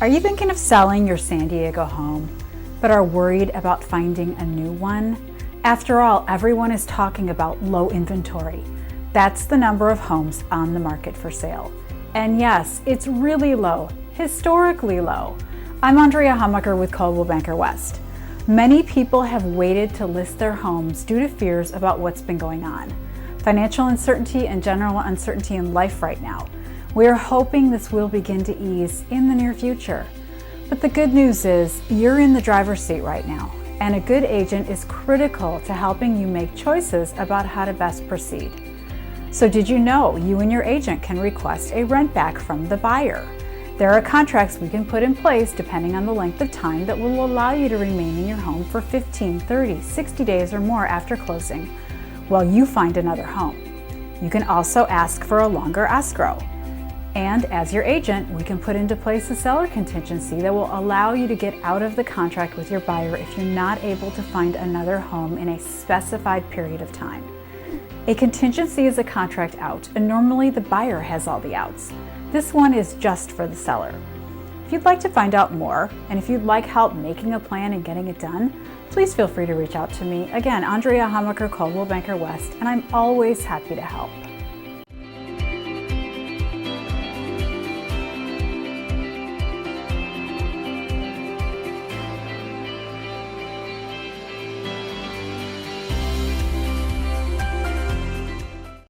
Are you thinking of selling your San Diego home, but are worried about finding a new one? After all, everyone is talking about low inventory. That's the number of homes on the market for sale. And yes, it's really low, historically low. I'm Andrea Hamacher with Coldwell Banker West. Many people have waited to list their homes due to fears about what's been going on. Financial uncertainty and general uncertainty in life right now. We are hoping this will begin to ease in the near future. But the good news is you're in the driver's seat right now, and a good agent is critical to helping you make choices about how to best proceed. So did you know you and your agent can request a rent back from the buyer? There are contracts we can put in place depending on the length of time that will allow you to remain in your home for 15, 30, 60 days or more after closing while you find another home. You can also ask for a longer escrow. And as your agent, we can put into place a seller contingency that will allow you to get out of the contract with your buyer if you're not able to find another home in a specified period of time. A contingency is a contract out, and normally the buyer has all the outs. This one is just for the seller. If you'd like to find out more, and if you'd like help making a plan and getting it done, please feel free to reach out to me. Again, Andrea Hamacher, Coldwell Banker West, and I'm always happy to help.